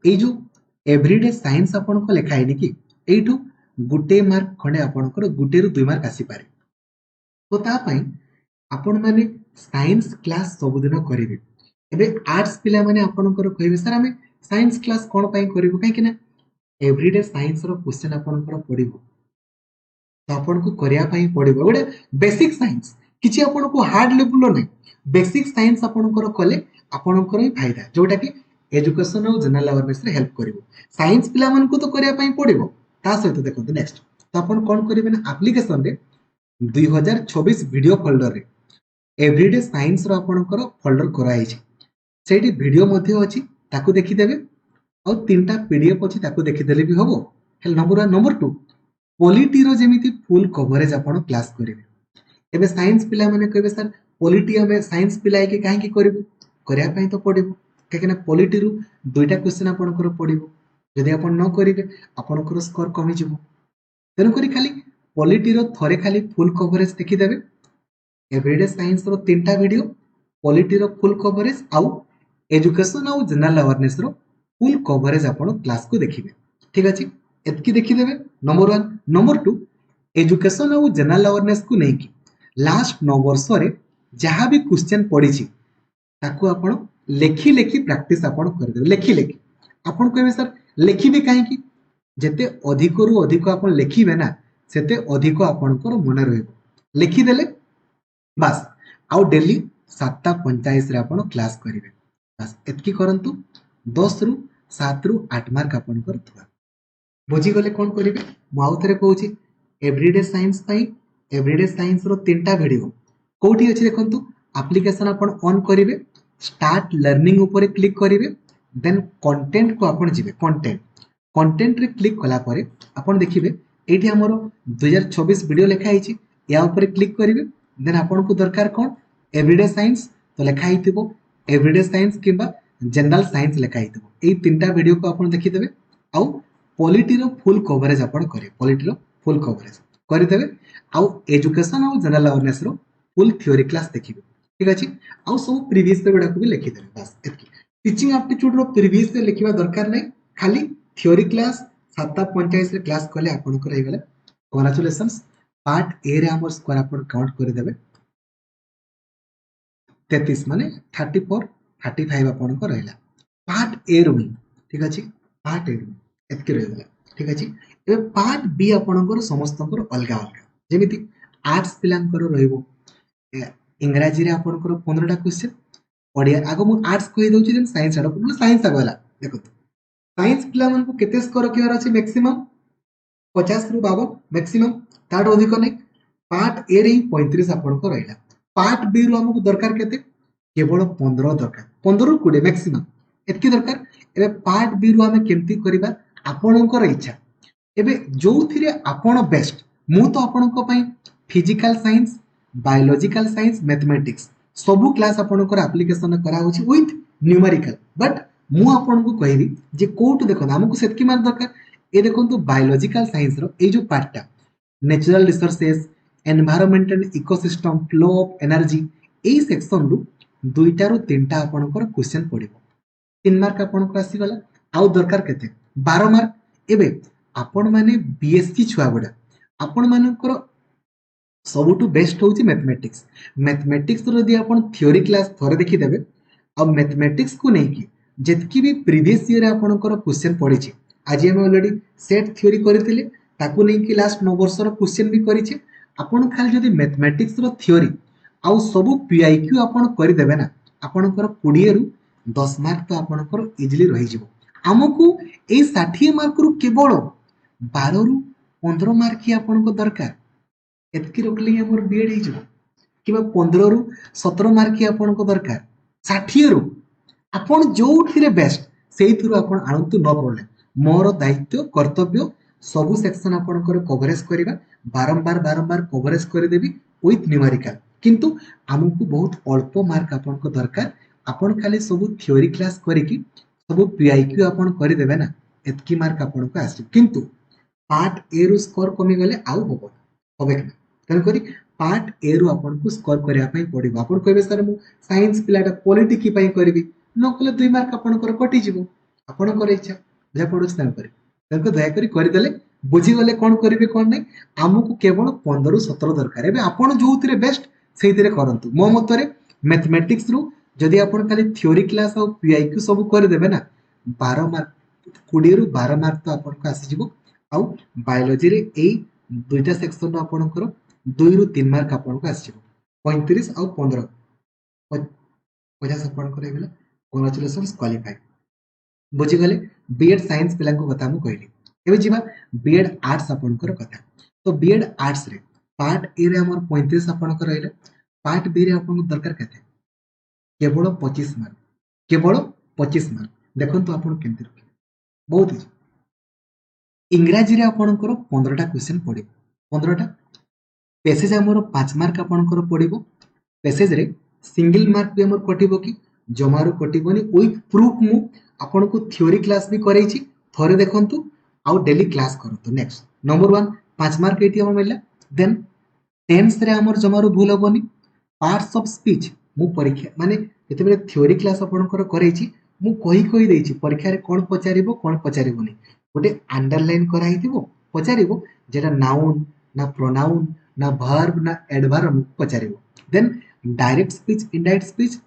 ए जो एवरीडे साइंस आपणको लेखा हैनी कि एठू गुटे मार्क खंडे आपणकर गुटे रु 2 मार्क आसी पारे तो ता पई आपण माने साइंस क्लास सबुदिन करिवे एबे आर्ट्स पिला माने आपणकर कहिबे सर हमें साइंस क्लास कोन पई करिवो काहे कि ना एवरीडे साइंस रो क्वेश्चन आपणकर पडिबो तो आपनको करिया पई पडिबो गोटे बेसिक साइंस किछि आपनको हार्ड लेवल नै बेसिक साइंस आपणकर कले आपणकर ही फायदा जोटा कि एजुकेशन और जनरल अवेयरनेस रे हेल्प करिवो साइंस पिला मानको तो करिया पई पडिबो ता सहित देखंतु नेक्स्ट तो आपण कोन करिवे ना एप्लीकेशन रे 2026 वीडियो फोल्डर रे एवरीडे साइंस रो आपणकर फोल्डर कराई छै सेठी वीडियो मध्ये अछि ताकू देखि देबे और तीनटा पीडीएफ अछि ताकू देखि देले भी हबो हेल नंबर 1 नंबर 2 पॉलिटी रो जेमिति फुल कवरेज आपण क्लास करिवे एबे साइंस पिला माने कहबे सर पॉलिटी हमें साइंस पिला के काहे की करिवो करिया पई तो पडिबो काहे ना पॉलिटी रो दुईटा क्वेश्चन आपणकर पडिबो जदि आपण न करिवे आपणकर स्कोर कमी जिवो तेनु करी खाली पॉलिटी रो थरे खाली फुल कवरेज देखि देबे एवरीडे साइंस रो तीनटा वीडियो पॉलिटी रो फुल कवरेज आउ एजुकेशन और जनरल अवेयरनेस रो फुल कवरेज आपण क्लास को देखिबे ठीक अछि एतकी देखि देबे नंबर 1 नंबर 2 एजुकेशन और जनरल अवेयरनेस को नै कि लास्ट 9 वर्ष रे जहाँ भी क्वेश्चन पड़ी ताकू आपण लेखि लेखि प्रैक्टिस आपण कर देबे लेखि लेखि आपण कहबे सर लेखिबे काहे कि जेते अधिक रु अधिक आपण लेखिबे ना सेते अधिक आपणकर मन रहइबो लेखि देले बस आउ डेली 7:45 रे आपण क्लास करिवे बस एतकी करंतु 10 रु 7 रु 8 मार्क आपणकर थुआ बुझी गले कोन करिवे मु आउ थरे कहूची एवरीडे साइंस पई एवरीडे साइंस रो तीनटा वीडियो कोठी अछि देखंतु एप्लीकेशन आपण ऑन करिवे स्टार्ट लर्निंग ऊपर क्लिक करिवे देन कंटेंट को आपण जिवे कंटेंट रे क्लिक कला परे आपण देखिबे एठी हमरो 2026 वीडियो लेखा आइछि या ऊपर क्लिक करिवे देन आपण को दरकार कोन एवरीडे साइंस तो लेखा आइथिबो एवरीडे साइंस किबा जनरल साइंस लेखा आइथिबो एई तीनटा वीडियो को आपण देखि देबे आउ पॉलिटी रो फुल कवरेज आपण करे पॉलिटी रो फुल कवरेज करि देबे आउ एजुकेशन और जनरल अवेयरनेस रो फुल थ्योरी क्लास देखिबे ठीक अछि आउ सब प्रीवियस रे गुडा को भी लिखि देबे बस एतकी टीचिंग एप्टीट्यूड रो प्रीवियस रे लिखिबा दरकार नै खाली थ्योरी क्लास 7:45 रे क्लास कले आपण को रहि गेले कांग्रेचुलेशंस पार्ट ए रे हमर स्कोर आपण काउंट करि देबे 33 माने 34 35 आपण को रहला पार्ट ए रो ठीक अछि पार्ट ए रो एतके रहि गेला ठीक अछि ए पार्ट बी आपणकर समस्तकर अलगा अलगा जेमिति आर्ट्स पिलांकर रहइबो इंग्रजी रे आपणकर 15 टा क्वेश्चन ओडिया आगो मु आर्ट्स कहि दउछि देन साइंस आडो साइंस आगला देखो साइंस पिला मन को केते स्कोर रखियार अछि मैक्सिमम 50 रु 52 मैक्सिमम ताठू अधिक नहीं पार्ट ए रे 35 आपनको रहिला पार्ट बी रु हमको दरकार केते केवल 15 दरकार 15 रु 20 मैक्सिमम एतकी दरकार एबे पार्ट बी रु हमें केमती करिबा आपनकर इच्छा एबे जो थिरे आपण बेस्ट मु तो आपनको पई physical science biological science mathematics सबु क्लास आपनकर एप्लीकेशन करा होची विथ न्यूमेरिकल बट मु आपनको कहबी जे कोट देखो हमको सेतकी मार दरकार ए देखो बायोलॉजिकल साइंस रो ए जो पार्टटा natural resources environment and ecosystem flow of energy ए सेक्शन रु दुईटा रु तीनटा आपनकर क्वेश्चन पड़िबो 3 मार्क आपनकर आसी गला आउ दरकार केते 12 मार्क एबे आपण माने बीएससी छुआ गुडा आपण मानकर सबुठु बेस्ट होची मैथमेटिक्स मैथमेटिक्स रो यदि आपण थ्योरी क्लास थोरे देखि देबे आ मैथमेटिक्स को नै कि जेतकी भी प्रीवियस ईयर आपनकर क्वेश्चन पड़िछि आज हम ऑलरेडी सेट थ्योरी करथिले ताकू नै कि लास्ट 9 वर्ष रो क्वेश्चन भी करिछि आपण खाली जदि मैथमेटिक्स रो थ्योरी आ सबु पीआईक्यू आपण करि देबे ना आपनकर 20 रु 10 मार्क तो आपनकर इजीली रहि जिवो हमकु ए 60 मार्क रु केवल 12 रु 15 मार्क ही आपनको दरकार एतकी रखले हमर बीएड हे जिवो किबा 15 रु 17 मार्क ही आपनको दरकार 60 रु आपण जोठिरे बेस्ट सेइथुरु आपण आनंतु न प्रॉब्लम मोर दायित्व कर्तव्य सबु सेक्शन आपनकर कवरेज करिबा बारंबार बारंबार कवरेज करि देबी विथ न्यूमेरिकल किंतु हमकु बहुत अल्प मार्क आपनको दरकार आपण खाली सबु थ्योरी क्लास करिकि सबु पीआईक्यू आपण करि देबे ना एतकी मार्क आपनको आसी किंतु पार्ट ए रु स्कोर कमी गले आउ होबो होबे कि तेन करी पार्ट ए रु आपनको स्कोर करिया पई पड़िबो आपण कहबे सर मु साइंस पिलाटा पॉलिटिक्स पई करबी न कले 2 मार्क आपनकर कटि जिवो आपनकर इच्छा जे पडुछ तेन करी तेन को दया करी करि देले बुझी गले कोन करिवे कोन नै हमकु केवल 15 रु 17 दरकार एबे आपण जोउतिरे बेस्ट सेइतिरे करंतु मो मतरे मैथमेटिक्स रु जदि आपण खाली थ्योरी क्लास और पीआईक्यू सब कर देबे ना 12 मार्क 20 रु 12 मार्क तो आपनको आसी जिवो आउ बायोलॉजी रे एई दुईटा सेक्शन आपनकर 2 रु 3 मार्क आपनको आसी जिवो 35 आउ 15 50 आपनकर हेगला कांग्रेचुलेशंस क्वालिफाई बुझी गले बीएड साइंस पिला को कथा मु कहली एबे जिबा बीएड आर्ट्स आपनकर कथा तो बीएड आर्ट्स रे पार्ट ए रे हमर 35 आपनकर रहले पार्ट बी रे आपनको दरकार केते केवल 25 मार्क केवल 25 मार्क देखो तो आपण केमती रखे बहुत इंग्राजी रे आपनकर 15टा क्वेश्चन पड़े 15टा पैसेज हमर 5 मार्क आपनकर पड़िबो पैसेज रे सिंगल मार्क भी हमर कटिबो कि जमारो कटिबोनी विथ प्रूफ मु आपनको थ्योरी क्लास भी करैछि थोरे देखंतु आउ डेली क्लास करंतु नेक्स्ट नंबर 1 5 मार्क एटी हम मिलला देन टेंस रे हमर जमारो भूल होबनी पार्ट्स ऑफ स्पीच मु परीक्षा माने जते बेले थ्योरी क्लास आपनकर करैछि मु कहि देछि परीक्षा रे कोन पचारिबो कोन पचारिबोनी गोटे अंडरलाइन कराई दिबो पचारिबो जेटा नाउन ना प्रोनाउन ना वर्ब ना एडवर्ब पचारिबो then direct speech indirect speech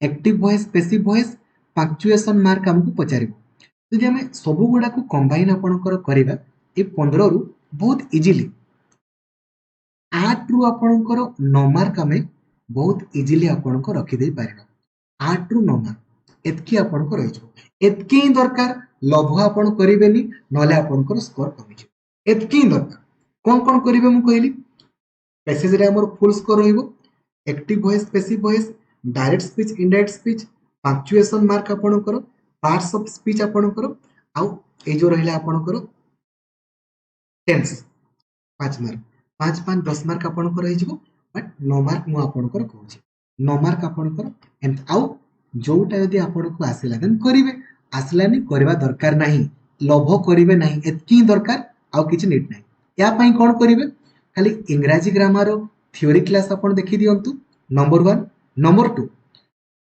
active voice passive voice punctuation mark हमको पचारिबो जदि हमें सबु गुडा को कंबाइन आपनकर करिबा ए 15 रु बहुत इजीली 8 रु आपनकर 9 मार्क हमें बहुत इजीली आपनकर रखि देई पारिबा 8 रु 9 मार्क एतकी आपनकर रहि जो एतकी ही दरकार लभ आपन करिवेनी नले आपनकर स्कोर कमी जो एतकी ही दरकार कोन करिवे मु कहली पैसेज रे हमर फुल स्कोर रहइबो active voice passive voice direct speech indirect speech punctuation mark आपनकर पार्ट्स ऑफ स्पीच आपनकर आउ ए जो रहला आपनकर टेंस 5 मार्क 5 5 10 मार्क आपनकर रहि जिवो बट 9 मार्क मु आपनकर कहूची 9 मार्क आपनकर एंड आउ जोटा यदि आपनको आसिला देन करिवे आसलानी करबा दरकार नाही लोभ करिवे नाही एतकी दरकार आउ किछि नीड नाही या पई कोन करिवे खाली इंग्रजी ग्रामर थ्योरी क्लास आपण देखि दियंतु नंबर 1 नंबर 2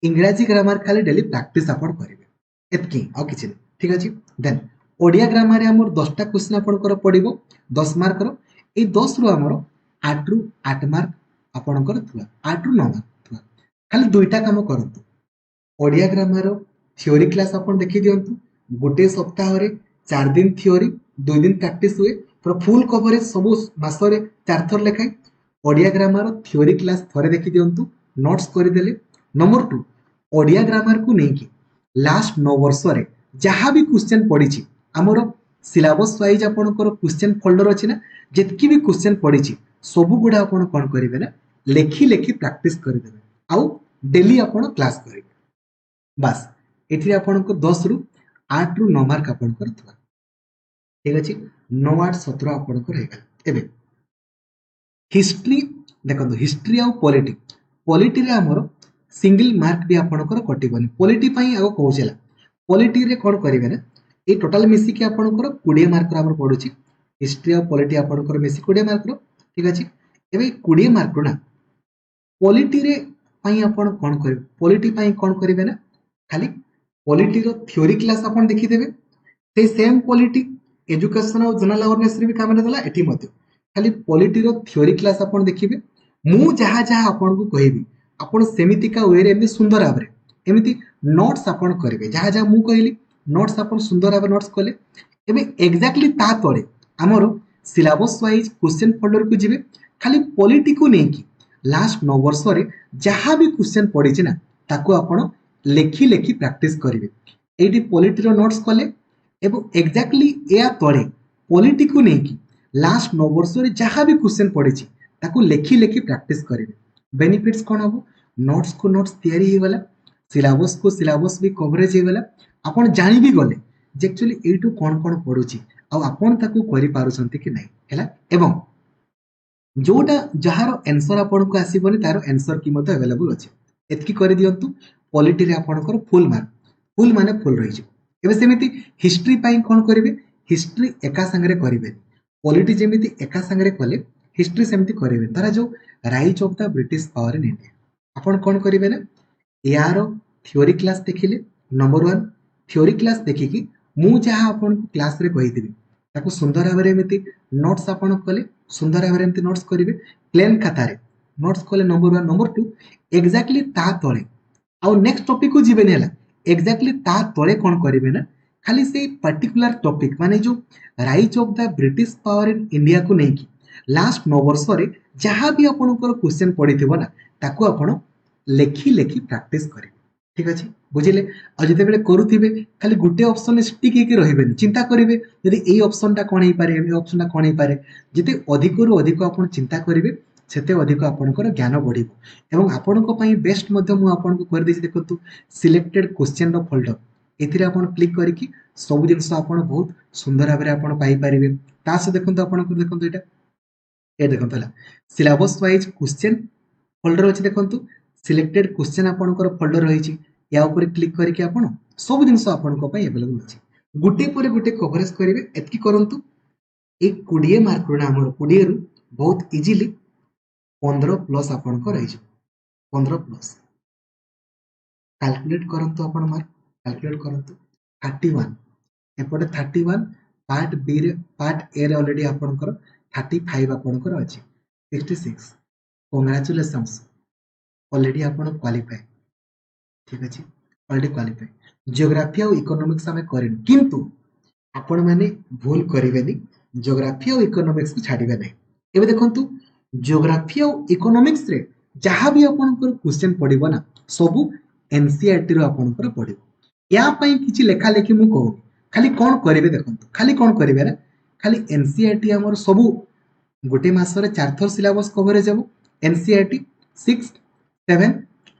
इंग्रजी ग्रामर खाली डेली प्रैक्टिस आपण करिवे एतकी आउ किछि नाही ठीक अछि देन ओडिया ग्रामर रे हमर 10 टा क्वेश्चन आपनकर पडिबो 10 मार्क रो ए 10 रु हमर 8 रु 8 मार्क आपनकर थुआ 8 रु 9 मार्क थुआ खाली दुईटा काम करंतु ओडिया ग्रामर थ्योरी क्लास आपण देखि दियंतु गोटे सप्ताह रे 4 दिन थ्योरी 2 दिन प्रैक्टिस हुए पूरा फुल कवरेज सब मास रे 4 थर लेखाय ओडिया ग्रामर थ्योरी क्लास थरे देखि दियंतु नोट्स करि देले नंबर 2 ओडिया ग्रामर को नै कि लास्ट 9 वर्ष रे जहां भी क्वेश्चन पड़ी छी हमरो सिलेबस वाइज आपनकर क्वेश्चन फोल्डर अछि ना जेतकी भी क्वेश्चन पड़ी सब गुडा आपण कोन करिवे ना लेखि लेखि प्रैक्टिस कर देबे आउ डेली आपण क्लास करिवे बस एठी आपनको 10 रु 8 रु 9 मार्क आपनकर थवा ठीक अछि 9 8 17 आपनकर हेगा एबे हिस्ट्री देखो हिस्ट्री आउ पॉलिटी पॉलिटी रे हमर सिंगल मार्क भी आपनकर कटिबनी पॉलिटी पई आउ कहउछला पॉलिटी रे कोन करिवे ना ए टोटल मिसी के आपनकर 20 मार्क हमर पडुची हिस्ट्री आउ पॉलिटी आपनकर मिसी 20 मार्क रो ठीक अछि एबे 20 मार्क रो ना पॉलिटी रे पई आपण कोन करिवे पॉलिटी पई कोन करिवे ना खाली पॉलिटी रो थ्योरी क्लास आपण देखि देबे ते सेम पॉलिटी एजुकेशन और जनरल अवेयरनेस रे भी काम देला एठी मते खाली पॉलिटी रो थ्योरी क्लास आपण देखिबे मु जहा जहा आपण को कहिबी आपण सेमितिका वे रे एमि सुंदर आबरे एमिति नोट्स आपण करिवे जहा जहा मु कहिली नोट्स आपण सुंदर आबे नोट्स कले एबे एग्जैक्टली ता तळे हमरो सिलेबस वाइज क्वेश्चन फोल्डर को जिवे खाली पॉलिटी को नै की लास्ट 9 वर्ष रे जहा भी क्वेश्चन पड़ी छि ना ताको आपण लेखि लेखि प्रैक्टिस करिवे एठी पॉलिटी रो नोट्स कले एवं एग्जैक्टली या तळे पॉलिटी को नै की लास्ट 9 वर्ष रे जहा भी क्वेश्चन पड़ी छि ताको लेखि लेखि प्रैक्टिस करिवे बेनिफिट्स कोन हबो नोट्स को नोट्स तयारी हे गला सिलेबस को सिलेबस भी कवरेज हे गला आपण जानि भी गले जे एक्चुअली एटू कोन कोन पडु छि आ आपण ताको करि पारु छंती कि नै हैला एवं जोटा जहार आंसर आपण को आसीबनी तार आंसर की मते अवेलेबल अछि एतकी करि दियंतु पॉलिटी रे आपणकर फुल माने फुल रहि जे एबे सेमिति हिस्ट्री पई कोन करिवे हिस्ट्री एका संगरे करिवे पॉलिटी जेमिति एका संगरे कले हिस्ट्री सेमिति करिवे तारा जो rise of the British power in India आपण कोन करिवे ना यार थ्योरी क्लास देखिले नंबर 1 थ्योरी क्लास देखिकी मु जहा आपण को क्लास रे कहि देबी ताको सुंदर भाबरे एमिति नोट्स आपण कले सुंदर भाबरे एमिति नोट्स करिवे प्लेन खाता रे नोट्स कले नंबर 1 नंबर 2 एग्जैक्टली ता तळे आउ नेक्स्ट टॉपिक को जीवे नेला एग्जैक्टली ता तळे कोन करिवे ना खाली से पर्टिकुलर टॉपिक माने जो rise of the British power in India को नै की लास्ट 9 वर्ष रे जहां भी आपनकर क्वेश्चन पडिथिबो ना ताको आपण लेखि लेखि प्रैक्टिस करिवे ठीक अछि बुझिले आ जते बेले करूथिबे खाली गुटे ऑप्शन स्टिक हे के रहिबेनी चिंता करिवे यदि एई ऑप्शन टा कोन हे पारे एई ऑप्शन टा कोन हे पारे जते अधिक रु अधिक आपण चिंता करिवे सेते अधिक आपनकर ज्ञान बढ़िबो एवं आपनको पई बेस्ट मध्य मु आपनको कर देछि देखंतु सिलेक्टेड क्वेश्चन रो फोल्डर एथिरे आपण क्लिक करिकि सब जिंस आपण बहुत सुंदर भाबरे आपण पाई परिबे तास देखंतु आपनको देखंतु एटा ए देखंतु हला सिलेबस वाइज क्वेश्चन फोल्डर अछि देखंतु सिलेक्टेड क्वेश्चन आपनकर फोल्डर रही छि या ऊपर क्लिक करके आपण सब जिंस आपनको पई अवेलेबल अछि गुटे पर गुटे कवरेज करिवे एतकी करंतु एक 20 मार्क रो हमर 20 रु बहुत इजीली 15 प्लस आपनको रही 15 प्लस कैलकुलेट करंतु आपण मार्क कैलकुलेट करंतु 31 एपटे 31 पार्ट बी रे पार्ट ए रे ऑलरेडी आपनकर 35 आपनकर अछि 66 कांग्रेचुलेशंस ऑलरेडी आपण क्वालिफाई ठीक अछि ऑलरेडी क्वालिफाई ज्योग्राफी और इकोनॉमिक्स हमें करेन किंतु आपण माने भूल करिवेनी ज्योग्राफी और इकोनॉमिक्स को छाडिबे नै एबे देखंतु ज्योग्राफी और इकोनॉमिक्स रे जहां भी आपनकर क्वेश्चन पडिबो ना सब एनसीईआरटी रो आपनकर पडिबो या पई किछि लेखा लेखि मु कहू खाली कोन करिवे देखंतु खाली कोन करिवे ना खाली एनसीईआरटी हमर सब गोटे मास रे 4 थर सिलेबस कवरेज हेबो एनसीईआरटी 6 7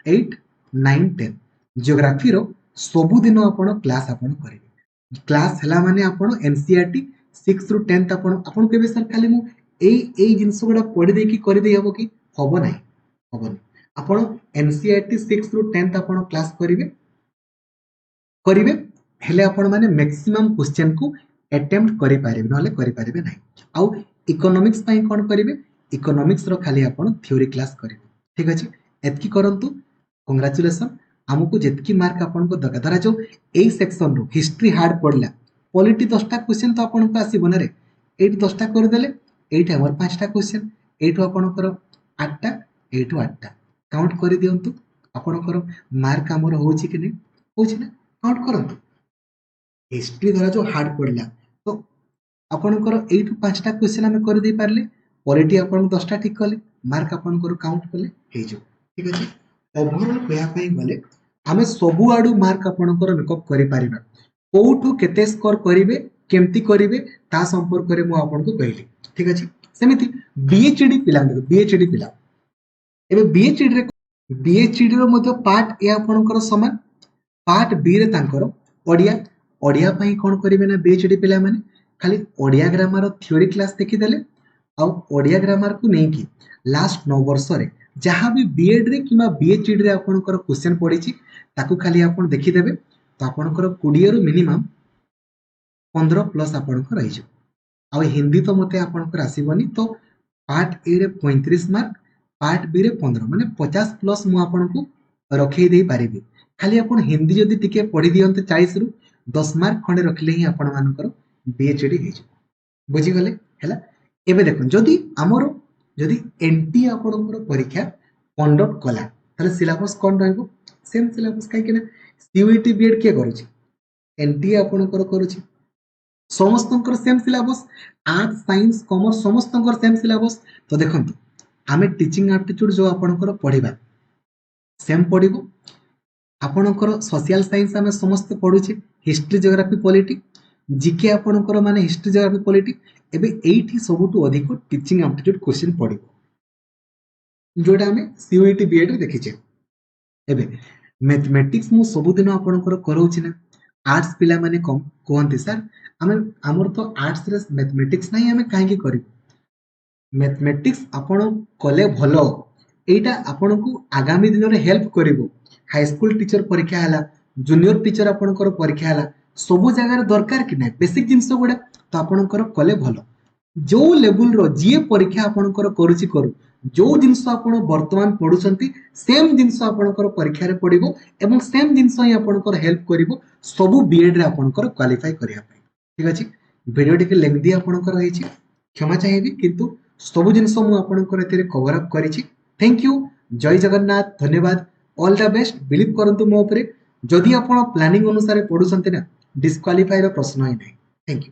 8 9 10 ज्योग्राफी रो सब दिन आपण क्लास आपण करिवे क्लास हला माने आपण एनसीईआरटी 6 रु 10 आपण केबे सर खाली मु एई जिंस गुडा पढि देकी करि दे हबो कि हबो नै हबो नै आपण एनसीईआरटी 6 रु 10 आपण क्लास करिवे करिवे हेले आपण माने मैक्सिमम क्वेश्चन को अटेम्प्ट करि पारिबे नले करि पारिबे नै आउ इकोनॉमिक्स पई कोन करिवे इकोनॉमिक्स रो खाली आपण थ्योरी क्लास करिवे ठीक अछि एतकी करंतु कांग्रेचुलेशन हमको जेतकी मार्क आपण को दरकार जो ए सेक्शन रो हिस्ट्री हार्ड पड़ला पॉलिटी 10टा क्वेश्चन तो आपण को आसी बना रे 8 10टा कर देले 8 हमर 5टा क्वेश्चन 8 आपण को 8टा 8 8टा काउंट कर दियंतु आपण को मार्क हमर होची कि नै होची ना काउंट करंतु हिस्ट्री धरा जो हार्ड पड़ला तो आपण को 8 5टा क्वेश्चन हम कर दे पारले पॉलिटी आपण 10टा ठीक कले मार्क आपण को काउंट कले हे जो ठीक अछि ओवरऑल कया पई गले हमें सबु आडू मार्क आपणकर मेकअप करि परिबा कोठू केते स्कोर करिवे केमती करिवे ता संपर्क रे मु आपनको कहली ठीक अछि सेमिति बीएचडी पिला देखो बीएचडी पिला एबे बीएचडी रो मध्य पार्ट ए आपनकर समान पार्ट बी रे तांकर ओडिया ओडिया पई कोन करिवे ना बीएचडी पिला माने खाली ओडिया ग्रामर थ्योरी क्लास देखि देले आ ओडिया ग्रामर को नै कि लास्ट 9 वर्ष रे जहाँ भी बीएड रे किमा बीएचडी रे आपनकर क्वेश्चन पड़िछि ताकू खाली आपन देखि देबे तो आपनकर 20 रो मिनिमम 15 प्लस आपनकर रहि जो आ हिंदी तो मते आपनकर आसीबनी तो पार्ट ए रे 35 मार्क पार्ट बी रे 15 माने 50 प्लस मु आपनको रखै दे पारिबी खाली आपन हिंदी जदी टिके पढि दियंते 40 रु 10 मार्क खंडे रखले ही आपन मानकर बीएचडी हे जो बुझी गले हैला एबे देखो जदी हमरो जदी एनटी आपनकर परीक्षा कंडक्ट कला ताले सिलेबस कोन रहबो सेम सिलेबस काई केना सीयूईटी बीएड के करूची एनटी आपनकर करूची समस्तंकर same syllabus art science commerce समस्तंकर सेम सिलेबस तो देखंतु आमे टीचिंग एप्टीट्यूड जो आपनकर पढिबा सेम पढिबो आपनकर सोशल साइंस आमे समस्त पढुचे हिस्ट्री ज्योग्राफी पॉलिटी जीके आपनकर माने हिस्ट्री ज्योग्राफी पॉलिटी एबे एठी सबुटु अधिक टीचिंग एप्टीट्यूड क्वेश्चन पढिबो जोटा आमे सीयूईटी बीएड देखिचे एबे मैथमेटिक्स मु सब दिन आपनकर करौछि ना आर्ट्स पिला माने कम कोहंती सर आमे हमर तो आर्ट्स रे मैथमेटिक्स नाही आमे काहे की करिबो मैथमेटिक्स आपण कले भलो एटा आपण को आगामी दिन रे हेल्प करिवो हाई स्कूल टीचर परीक्षा हला जूनियर टीचर आपणकर परीक्षा हला सब जगह दरकार कि नाही बेसिक जिंस गुडा तो आपणकर कले भलो जो लेवल रो जे परीक्षा आपणकर करूची करू जो जिंस आपण वर्तमान पढुचंती सेम जिंस आपणकर परीक्षा रे पडिबो एवं सेम जिंस ही आपणकर हेल्प करिवो सब बीएड रे आपणकर क्वालिफाई करिया पई ठीक अछि वीडियो टिके लेंथी आपणकर रहिछि क्षमा चाहिबी किंतु सब जिनस मु आपनकर एथिरे कवर अप करिछि थैंक यू जय जगन्नाथ धन्यवाद ऑल द बेस्ट बिलीव करंतु मो ऊपर जदि आपण प्लानिंग अनुसार पढुसंते ना डिस्क्वालिफाई रो प्रश्न ही नहीं थैंक यू।